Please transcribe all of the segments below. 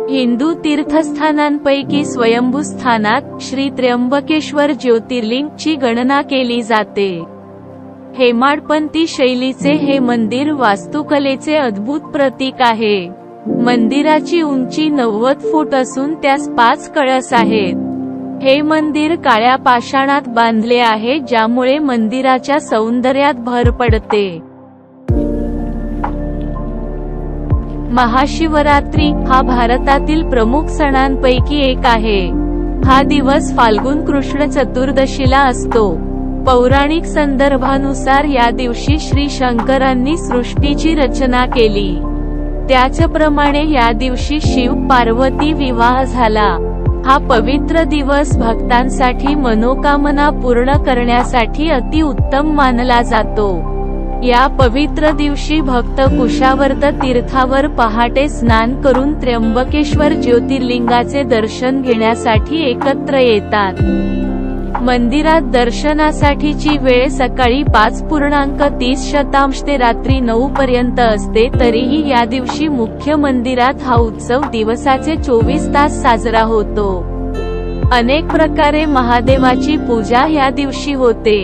हिंदू तीर्थस्थानांपैकी स्वयंभू स्थानात श्री त्र्यंबकेश्वर ज्योतिर्लिंग ची गणना केली जाते। हेमाडपंथी शैलीचे हे मंदिर वास्तुकलेचे अद्भुत प्रतीक आहे। मंदिराची उंची 90 फूट असून त्यास 5 कळस आहेत। हे मंदिर काळ्या पाषाणात बांधले आहे, ज्यामुळे मंदिराच्या सौंदर्यात भर पडते। महाशिवरात्री हा भारतातील प्रमुख सणांपैकी एक आहे। हा दिवस फाल्गुन कृष्ण चतुर्दशीला असतो। पौराणिक संदर्भानुसार या दिवशी श्री शंकरांनी सृष्टीची रचना केली। त्याचप्रमाणे या दिवशी शिव पार्वती विवाह झाला। हा पवित्र दिवस भक्तांसाठी मनोकामना पूर्ण करण्यासाठी अति उत्तम मानला जातो। या पवित्र दिवशी भक्त कुशावर्त तीर्थावर पहाटे स्नान करून त्र्यंबकेश्वर ज्योतिर्लिंगाचे दर्शन घेण्यासाठी एकत्र येतात। मंदिरात दर्शनासाठीची वेळ सकाळी 5:30 ते रात्री 9 पर्यंत असते। तरीही या दिवशी मुख्य मंदिरात हा उत्सव दिवसाचे 24 तास साजरा होतो। अनेक प्रकारे महादेवाची पूजा या दिवशी होते,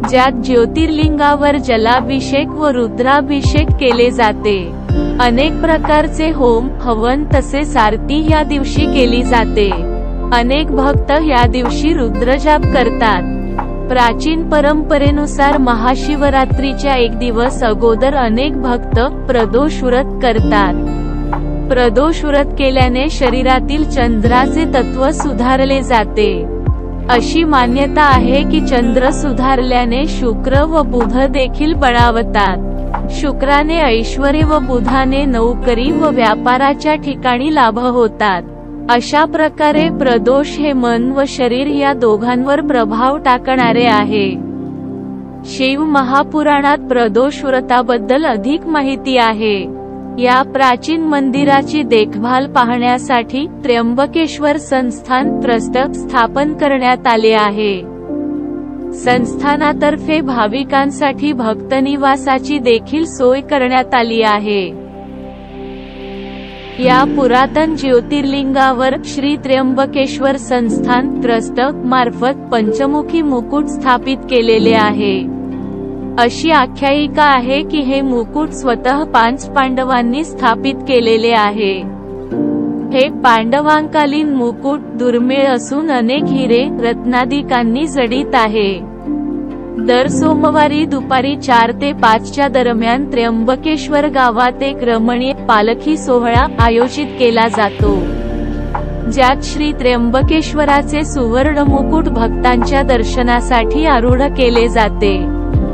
ज्यात ज्योतिर्लिंगावर जलाभिषेक व रुद्राभिषेक केले जाते। अनेक प्रकारचे होम हवन तसेच आरती या दिवशी केली जाते। अनेक भक्त या दिवशी रुद्रजाप करतात। प्राचीन परंपरेनुसार महाशिवरात्रीच्या एक दिवस अगोदर अनेक भक्त प्रदोष व्रत करतात। प्रदोष व्रत केल्याने शरीरातील चंद्राचे तत्व सुधारले जाते। अशी मान्यता आहे की चंद्र सुधारल्याने शुक्र व बुध देखील बळावतात। शुक्राने ऐश्वर्य व बुधाने नोकरी व व्यापाराच्या ठिकाणी लाभ होतात। अशा प्रकारे प्रदोष हे मन व शरीर या दोघांवर प्रभाव टाकणारे आहे। शिव महापुराणात प्रदोष व्रताबद्दल अधिक माहिती आहे। या प्राचीन मंदिराची देखभाल पाहण्यासाठी त्र्यंबकेश्वर संस्थान ट्रस्ट स्थापन करण्यात आले आहे। संस्थानातर्फे भाविकांसाठी भक्तनिवासाची देखील सोय करण्यात आली आहे। या पुरातन ज्योतिर्लिंगावर श्री त्र्यंबकेश्वर संस्थान ट्रस्ट मार्फत पंचमुखी मुकुट स्थापित केलेले आहे। अशी आख्यायिका आहे की हे मुकुट स्वतः 5 पांडवांनी स्थापित केलेले आहे। हे पांडवांकालीन मुकुट दुर्मिळ असून अनेक हिरे रत्नादिकांनी जडित आहे। दर सोमवारी दुपारी 4 ते 5 च्या दरम्यान त्र्यंबकेश्वर गावात एक रमणीय पालखी सोहळा आयोजित केला जातो, ज्यात श्री त्र्यंबकेश्वराचे सुवर्ण मुकुट भक्तांच्या दर्शनासाठी आरूढ केले जाते।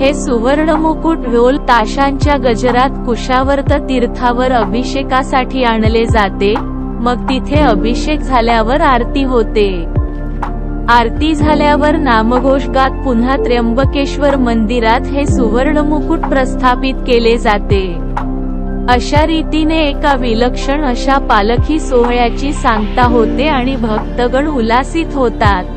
हे सुवर्ण मुकुट ढोल ताशांच्या गजरात कुशावर्त तीर्थावर अभिषेकासाठी आणले जाते। मग तिथे अभिषेक झाल्यावर आरती होते। आरती झाल्यावर नामघोष गात पुन्हा त्र्यंबकेश्वर मंदिरात हे सुवर्ण मुकुट प्रस्थापित केले जाते। अशा रीतीने एका विलक्षण अशा पालखी सोहळ्याची सांगता होते आणि भक्तगण उल्हासित होतात।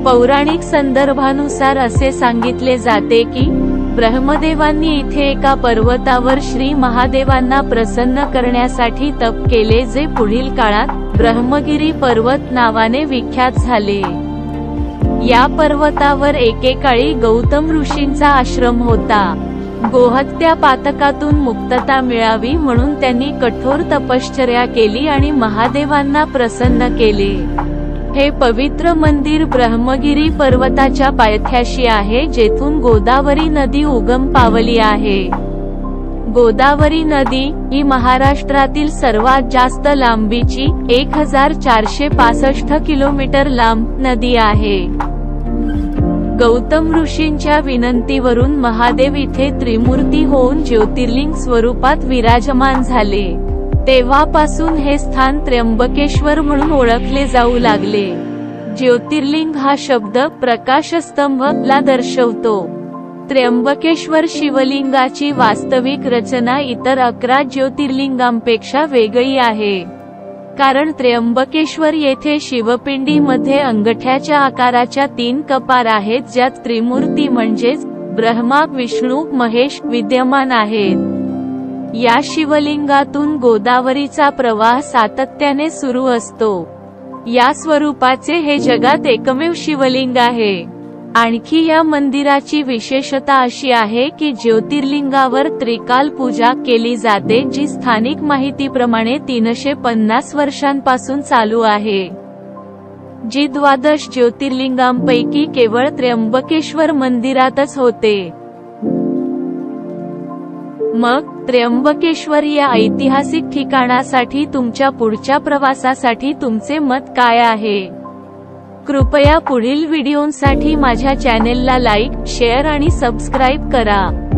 पौराणिक संदर्भानुसार असे सांगितले जाते की ब्रह्मदेवांनी इथे एका पर्वतावर श्री महादेवांना प्रसन्न करण्यासाठी तप केले, जे पुढील काळात ब्रह्मगिरी पर्वत नावाने विख्यात झाले। या पर्वतावर एकेकाळी गौतम ऋषींचा आश्रम होता। गोहत्या पातकातून मुक्तता मिळावी म्हणून त्यांनी कठोर तपश्चर्या केली आणि महादेवांना प्रसन्न केले। हे पवित्र मंदिर ब्रह्मगिरी पर्वताच्या पायथ्याशी आहे, जेथून गोदावरी नदी उगम पावली आहे। गोदावरी नदी ही महाराष्ट्रातील सर्वात जास्त लांबीची 1465 किलोमीटर लांब नदी आहे। गौतम ऋषींच्या विनंतीवरून महादेव इथे त्रिमूर्ती होऊन ज्योतिर्लिंग स्वरूपात विराजमान झाले। तेव्हापासून हे स्थान त्र्यंबकेश्वर म्हणून ओळखले जाऊ लागले। ज्योतिर्लिंग हा शब्द प्रकाशस्तंभ ला दर्शवतो। त्र्यंबकेश्वर शिवलिंगाची वास्तविक रचना इतर 11 ज्योतिर्लिंगांपेक्षा वेगळी आहे, कारण त्र्यंबकेश्वर येथे शिवपिंडीमध्ये अंगठ्याच्या आकाराच्या 3 कपार आहेत, ज्यात त्रिमूर्ती म्हणजेच ब्रह्मा विष्णू महेश विद्यमान आहेत। या शिवलिंगातून गोदावरीचा प्रवाह सातत्याने सुरू असतो. या स्वरूपाचे हे जगात एकमेव शिवलिंग आहे. आणखी या मंदिराची विशेषता अशी आहे की ज्योतिर्लिंगावर त्रिकाल पूजा केली जाते, जी स्थानिक माहितीप्रमाणे 350 वर्षांपासून चालू आहे, जी 12 ज्योतिर्लिंगांपैकी केवळ त्र्यंबकेश्वर मंदिरातच होते. मग त्र्यंबकेश्वर या ऐतिहासिक ठिकाणासाठी तुमच्या पुढच्या प्रवासासाठी तुमचे मत काय आहे? कृपया पुढील व्हिडिओंसाठी माझ्या चॅनेलला लाईक, शेअर आणि सबस्क्राईब करा.